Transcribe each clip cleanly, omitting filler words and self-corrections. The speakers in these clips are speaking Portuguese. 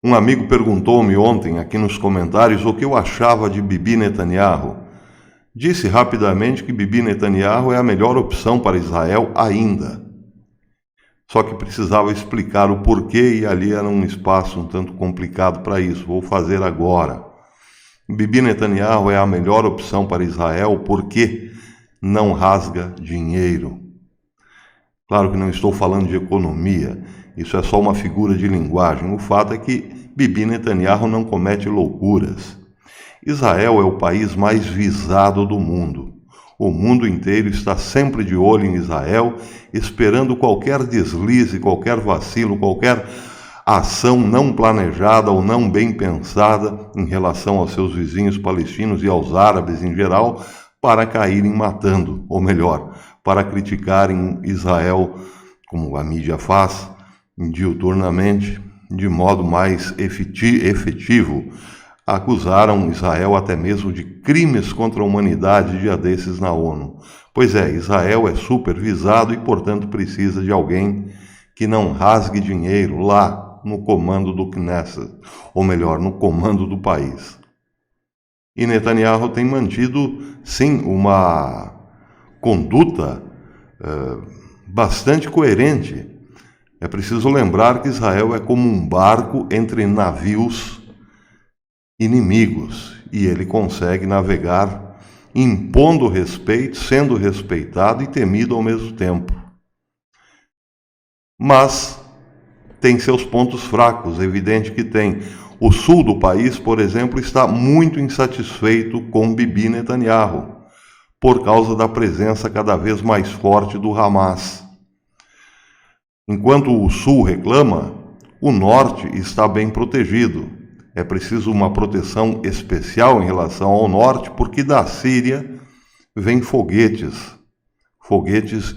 Um amigo perguntou-me ontem aqui nos comentários o que eu achava de Bibi Netanyahu. Disse rapidamente que Bibi Netanyahu é a melhor opção para Israel ainda. Só que precisava explicar o porquê e ali era um espaço um tanto complicado para isso. Vou fazer agora. Bibi Netanyahu é a melhor opção para Israel porque não rasga dinheiro. Claro que não estou falando de economia, isso é só uma figura de linguagem. O fato é que Bibi Netanyahu não comete loucuras. Israel é o país mais visado do mundo. O mundo inteiro está sempre de olho em Israel, esperando qualquer deslize, qualquer vacilo, qualquer ação não planejada ou não bem pensada em relação aos seus vizinhos palestinos e aos árabes em geral, para caírem matando, ou melhor, para criticarem Israel, como a mídia faz, diuturnamente, de modo mais efetivo. Acusaram Israel até mesmo de crimes contra a humanidade dia desses na ONU. Pois é, Israel é supervisado e, portanto, precisa de alguém que não rasgue dinheiro lá no comando do Knesset, ou melhor, no comando do país. E Netanyahu tem mantido, sim, uma conduta bastante coerente. É preciso lembrar que Israel é como um barco entre navios inimigos e ele consegue navegar impondo respeito, sendo respeitado e temido ao mesmo tempo. Mas tem seus pontos fracos, é evidente que tem. O sul do país, por exemplo, está muito insatisfeito com Bibi Netanyahu, por causa da presença cada vez mais forte do Hamas. Enquanto o sul reclama, o norte está bem protegido. É preciso uma proteção especial em relação ao norte, porque da Síria vêm foguetes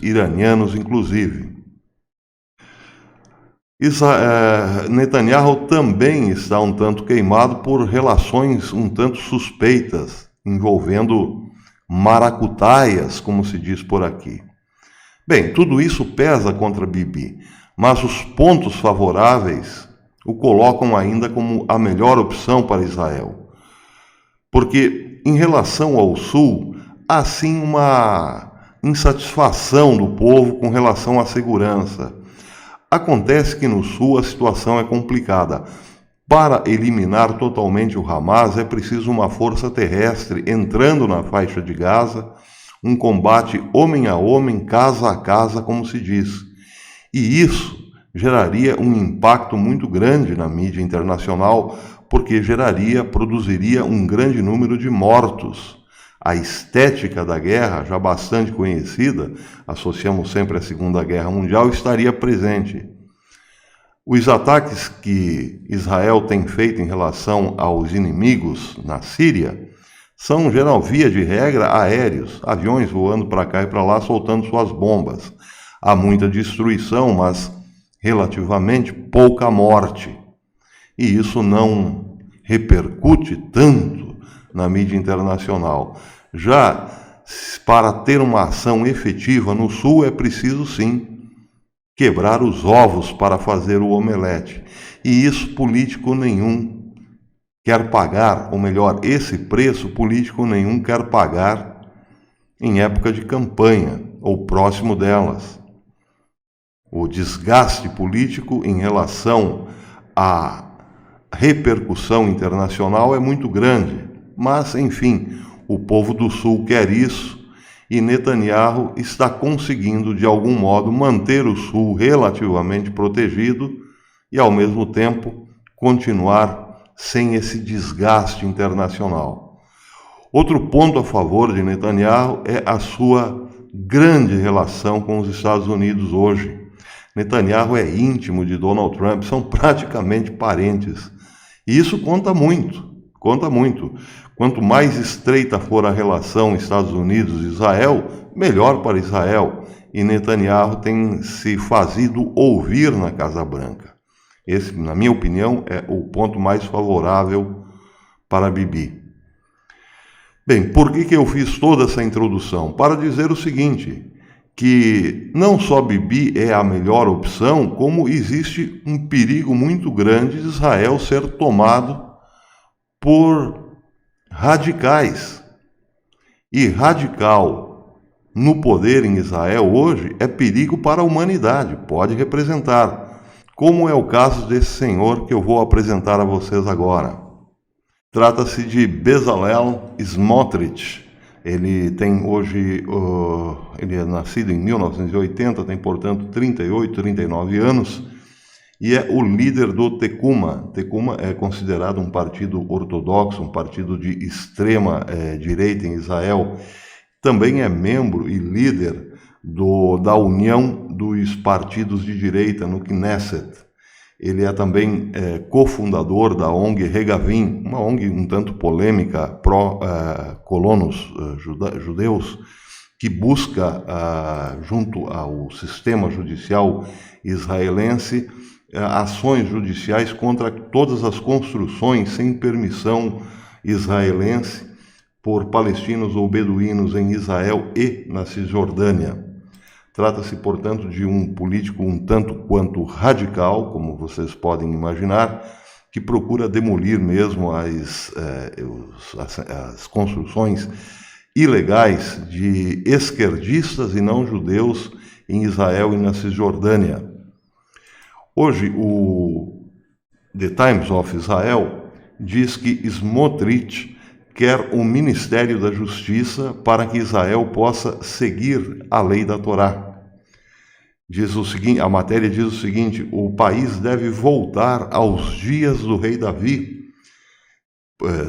iranianos inclusive. Netanyahu também está um tanto queimado por relações um tanto suspeitas, envolvendo maracutaias, como se diz por aqui. Bem, tudo isso pesa contra Bibi, mas os pontos favoráveis o colocam ainda como a melhor opção para Israel. Porque, em relação ao Sul, há sim uma insatisfação do povo com relação à segurança. Acontece que no Sul a situação é complicada. Para eliminar totalmente o Hamas é preciso uma força terrestre entrando na faixa de Gaza, um combate homem a homem, casa a casa, como se diz. E isso geraria um impacto muito grande na mídia internacional, porque produziria um grande número de mortos. A estética da guerra, já bastante conhecida, associamos sempre à Segunda Guerra Mundial, estaria presente. Os ataques que Israel tem feito em relação aos inimigos na Síria são, via de regra, aéreos, aviões voando para cá e para lá, soltando suas bombas. Há muita destruição, mas relativamente pouca morte. E isso não repercute tanto na mídia internacional. Já para ter uma ação efetiva no Sul é preciso sim quebrar os ovos para fazer o omelete. E isso político nenhum quer pagar, ou melhor, esse preço político nenhum quer pagar em época de campanha ou próximo delas. O desgaste político em relação à repercussão internacional é muito grande, mas, enfim, o povo do Sul quer isso e Netanyahu está conseguindo, de algum modo, manter o Sul relativamente protegido e, ao mesmo tempo, continuar sem esse desgaste internacional. Outro ponto a favor de Netanyahu é a sua grande relação com os Estados Unidos hoje. Netanyahu é íntimo de Donald Trump, são praticamente parentes. E isso conta muito, conta muito. Quanto mais estreita for a relação Estados Unidos e Israel, melhor para Israel. E Netanyahu tem se fazido ouvir na Casa Branca. Esse, na minha opinião, é o ponto mais favorável para Bibi. Bem, por que eu fiz toda essa introdução? Para dizer o seguinte, que não só Bibi é a melhor opção, como existe um perigo muito grande de Israel ser tomado por radicais. E radical no poder em Israel hoje é perigo para a humanidade, pode representar, como é o caso desse senhor que eu vou apresentar a vocês agora. Trata-se de Bezalel Smotrich. Ele tem hoje, ele é nascido em 1980, tem portanto 38, 39 anos, e é o líder do Tekuma. Tekuma é considerado um partido ortodoxo, um partido de extrema direita em Israel. Também é membro e líder da União dos Partidos de Direita no Knesset. Ele é também cofundador da ONG Regavim, uma ONG um tanto polêmica pró-colonos judeus, que busca, junto ao sistema judicial israelense, ações judiciais contra todas as construções sem permissão israelense por palestinos ou beduínos em Israel e na Cisjordânia. Trata-se, portanto, de um político um tanto quanto radical, como vocês podem imaginar, que procura demolir mesmo as construções ilegais de esquerdistas e não judeus em Israel e na Cisjordânia. Hoje, o The Times of Israel diz que Smotrich quer o Ministério da Justiça para que Israel possa seguir a lei da Torá. Diz o seguinte, a matéria diz o seguinte: o país deve voltar aos dias do rei Davi,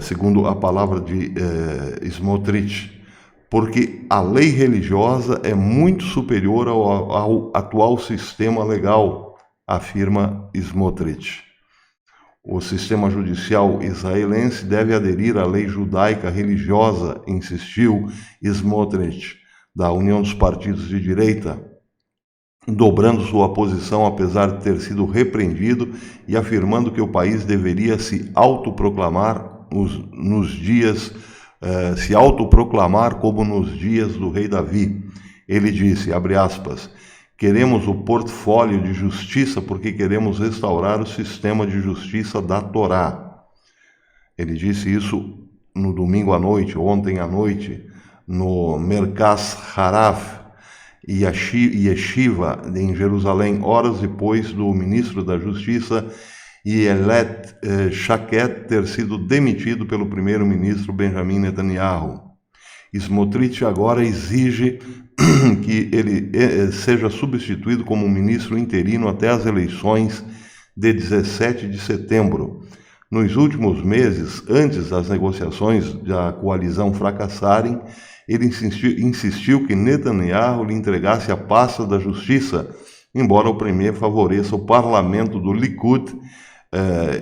segundo a palavra de Smotrich, porque a lei religiosa é muito superior ao atual sistema legal, afirma Smotrich. O sistema judicial israelense deve aderir à lei judaica religiosa, insistiu Smotrich, da União dos Partidos de Direita, dobrando sua posição apesar de ter sido repreendido e afirmando que o país deveria se autoproclamar como nos dias do rei Davi. Ele disse, abre aspas, queremos o portfólio de justiça porque queremos restaurar o sistema de justiça da Torá. Ele disse isso no domingo à noite, ontem à noite, no Merkaz Haraf Yeshiva, em Jerusalém, horas depois do ministro da Justiça, Yelet Shaked, ter sido demitido pelo primeiro-ministro Benjamin Netanyahu. Smotrich agora exige que ele seja substituído como ministro interino até as eleições de 17 de setembro. Nos últimos meses, antes das negociações da coalizão fracassarem, ele insistiu que Netanyahu lhe entregasse a pasta da justiça, embora o premier favoreça o parlamento do Likud,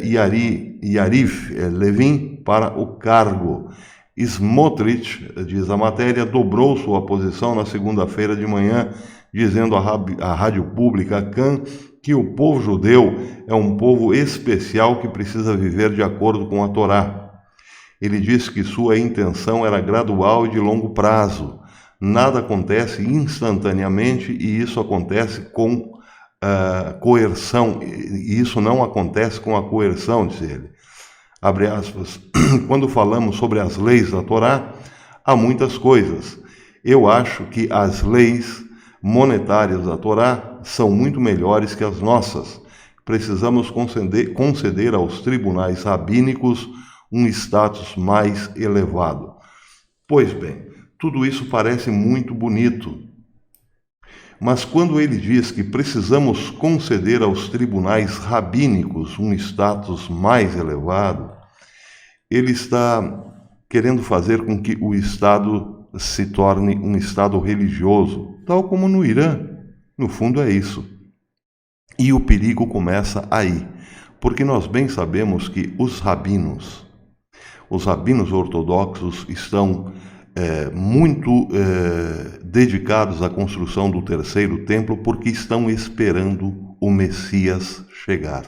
Yariv Levin, para o cargo. Smotrich, diz a matéria, dobrou sua posição na segunda-feira de manhã, dizendo à rádio pública Kan que o povo judeu é um povo especial que precisa viver de acordo com a Torá. Ele disse que sua intenção era gradual e de longo prazo. Nada acontece instantaneamente e isso acontece com coerção. E isso não acontece com a coerção, disse ele. Abre aspas, quando falamos sobre as leis da Torá, há muitas coisas. Eu acho que as leis monetárias da Torá são muito melhores que as nossas. Precisamos conceder aos tribunais rabínicos um status mais elevado. Pois bem, tudo isso parece muito bonito. Mas quando ele diz que precisamos conceder aos tribunais rabínicos um status mais elevado, ele está querendo fazer com que o Estado se torne um Estado religioso, tal como no Irã. No fundo é isso. E o perigo começa aí, porque nós bem sabemos que os rabinos ortodoxos estão muito dedicados à construção do terceiro templo porque estão esperando o Messias chegar.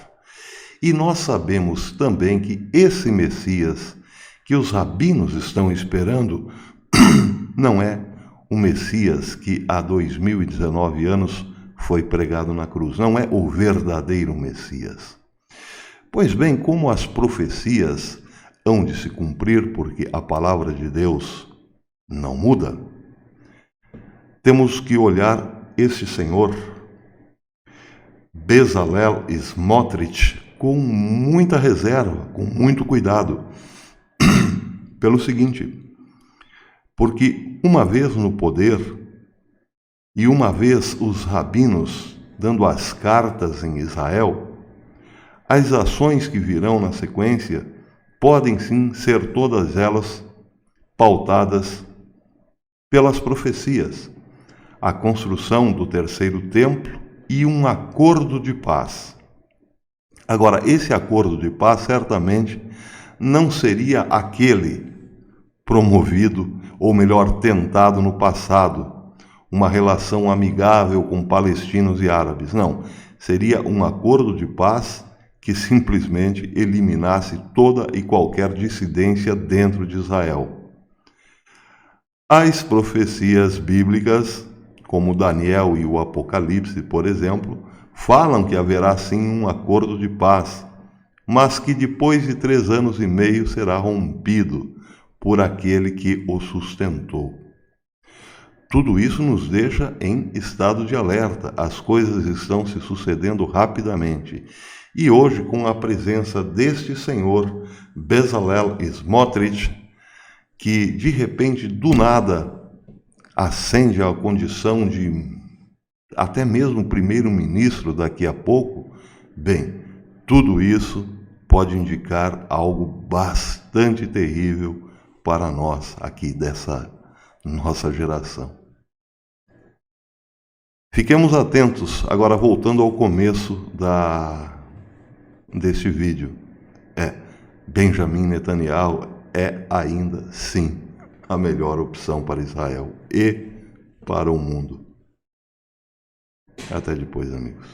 E nós sabemos também que esse Messias que os rabinos estão esperando não é o Messias que há 2019 anos foi pregado na cruz. Não é o verdadeiro Messias. Pois bem, como as profecias hão de se cumprir, porque a palavra de Deus não muda, temos que olhar esse senhor, Bezalel Smotrich, com muita reserva, com muito cuidado, pelo seguinte, porque uma vez no poder e uma vez os rabinos dando as cartas em Israel, as ações que virão na sequência podem sim ser todas elas pautadas pelas profecias, a construção do terceiro templo e um acordo de paz. Agora, esse acordo de paz certamente não seria aquele promovido, ou melhor, tentado no passado, uma relação amigável com palestinos e árabes. Não, seria um acordo de paz que simplesmente eliminasse toda e qualquer dissidência dentro de Israel. As profecias bíblicas, como Daniel e o Apocalipse, por exemplo, falam que haverá sim um acordo de paz, mas que depois de 3 anos e meio será rompido por aquele que o sustentou. Tudo isso nos deixa em estado de alerta. As coisas estão se sucedendo rapidamente. E hoje, com a presença deste senhor, Bezalel Smotrich, que de repente, do nada, ascende à condição de até mesmo primeiro-ministro daqui a pouco, bem, tudo isso pode indicar algo bastante terrível para nós aqui dessa nossa geração. Fiquemos atentos, agora voltando ao começo deste vídeo. Benjamin Netanyahu é ainda, sim, a melhor opção para Israel e para o mundo. Até depois, amigos.